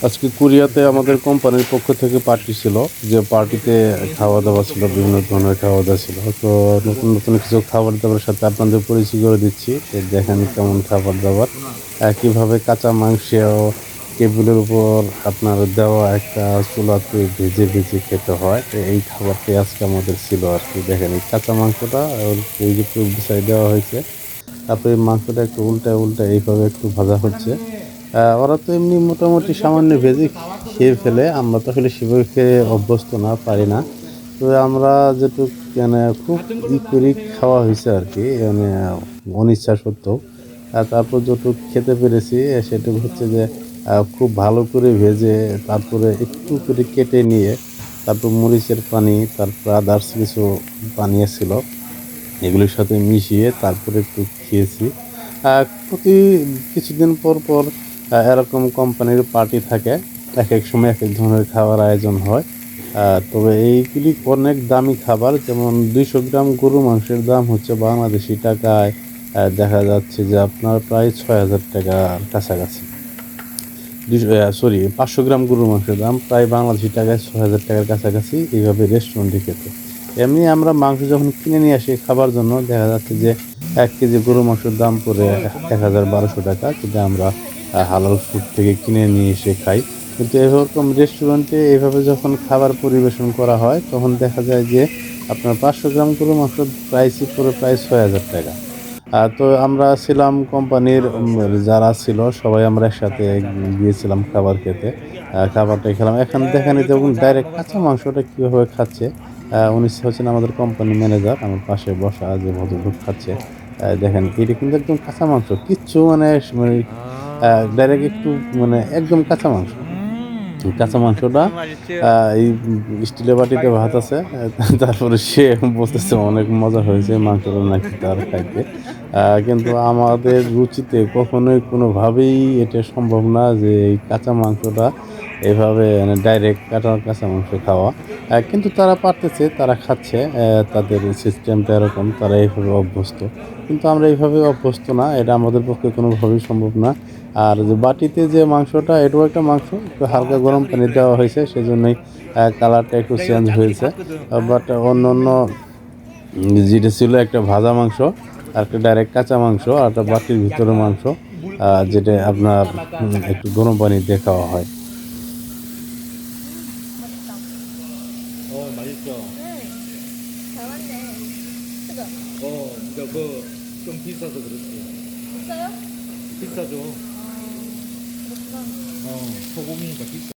আজকে কোরিয়াতে আমাদের কোম্পানির পক্ষ থেকে পার্টি ছিল, যে পার্টিতে খাওয়া দাওয়া ছিল, বিভিন্ন ধরনের খাওয়া দাওয়া ছিল। তো নতুন নতুন কিছু খাবার দাবারের সাথে আপনাদের পরিচয় করে দিচ্ছি। দেখেন কেমন খাবার দাবার, কীভাবে কাঁচা মাংস টেবিলের উপর আপনার দেওয়া একটা চুলাতে ভেজে ভেজে খেতে হয়। তো এই খাবারটাই আজকে আমাদের ছিল আর কি। দেখেন এই কাঁচা মাংসটা এই যে একটু বিছাই দেওয়া হয়েছে, তারপরে এই মাংসটা একটু উল্টা উল্টা এইভাবে একটু ভাজা হচ্ছে। ওরা তো এমনি মোটামুটি সামান্য ভেজে খেয়ে ফেলে, আমরা তো আসলে সেভাবে খেয়ে অভ্যস্ত না, পারি না। তবে আমরা যেটুক মানে খুব করি খাওয়া হয়েছে আর কি, মানে অনিচ্ছা সত্ত্বেও। তারপর যেটুক খেতে পেরেছি সেটুকু হচ্ছে যে খুব ভালো করে ভেজে, তারপরে একটু করে কেটে নিয়ে, তারপর মরিচের পানি, তারপর আদার্স কিছু পানীয় ছিল, এগুলির সাথে মিশিয়ে তারপরে একটু খেয়েছি। প্রতি কিছুদিন পর পর এরকম কোম্পানির পার্টি থাকে, এক এক সময় এক এক ধরনের খাবার আয়োজন হয়। তবে এইগুলি অনেক দামি খাবার, যেমন 200 গ্রাম গরু মাংসের দাম হচ্ছে বাংলাদেশি টাকায় দেখা যাচ্ছে যে আপনার প্রায় 6,000 টাকার কাছাকাছি। 500 গ্রাম গরুর মাংসের দাম প্রায় বাংলাদেশি টাকায় 6,000 টাকার কাছাকাছি, এইভাবে রেস্টুরেন্টে খেতে। এমনি আমরা মাংস যখন কিনে নিয়ে আসি খাবার জন্য, দেখা যাচ্ছে যে 1 কেজি গরু মাংসের দাম পড়ে 1,1200 টাকা, কিন্তু আমরা হালাল ফুড থেকে কিনে নিয়ে এসে খাই। কিন্তু এরকম রেস্টুরেন্টে এইভাবে যখন খাবার পরিবেশন করা হয়, তখন দেখা যায় যে আপনার 500 গ্রাম গরু মাংসের প্রাইসই পড়ে প্রায় 6,000 টাকা। তো আমরা ছিলাম কোম্পানির যারা ছিল সবাই আমরা একসাথে গিয়েছিলাম খাবার খেতে। খাবারটা খেলাম। এখানে দেখেন এই দেখুন ডাইরেক্ট কাঁচা মাংসটা কীভাবে খাচ্ছে। উনি হচ্ছেন আমাদের কোম্পানির ম্যানেজার। আমার পাশে বসা যে ভদ্রলোক খাচ্ছে। দেখেন এটা কিন্তু একদম কাঁচা মাংস। কিচ্ছু মানে মানে ডাইরেক্ট একটু মানে একদম কাঁচা মাংস। কাঁচা মাংসটা এই স্টিলের বাটিতে ভাত আছে। তারপরে সে বলতেছে অনেক মজা হয়েছে, মাংসটা নাকি তার খাইতে। কিন্তু আমাদের রুচিতে কখনোই কোনোভাবেই এটা সম্ভব না যে এই কাঁচা মাংসটা এভাবে মানে ডাইরেক্ট কাঁচা মাংস খাওয়া। কিন্তু তারা পারতেছে, তারা খাচ্ছে। তাদের সিস্টেমটা এরকম, তারা এইভাবে অভ্যস্ত। কিন্তু আমরা এইভাবে অভ্যস্ত না, এটা আমাদের পক্ষে কোনোভাবেই সম্ভব না। আর যে বাটিতে যে মাংসটা, এটাও একটা মাংস, একটু হালকা গরম পানি দেওয়া হয়েছে, সেজন্যই কালারটা একটু চেঞ্জ হয়েছে। বাট অন্য যেটা ছিল একটা ভাজা মাংস, আর একটা ডাইরেক্ট কাঁচা মাংস, আর একটা বাটির ভিতরে মাংস, যেটা আপনার একটু গরম পানি দিয়ে খাওয়া হয়। 맛있죠? 잘하네. 그죠? 그러니까 좀 비싸서 그렇지. 있어요? 비싸죠. 그렇구나. 소고기니까 비싸.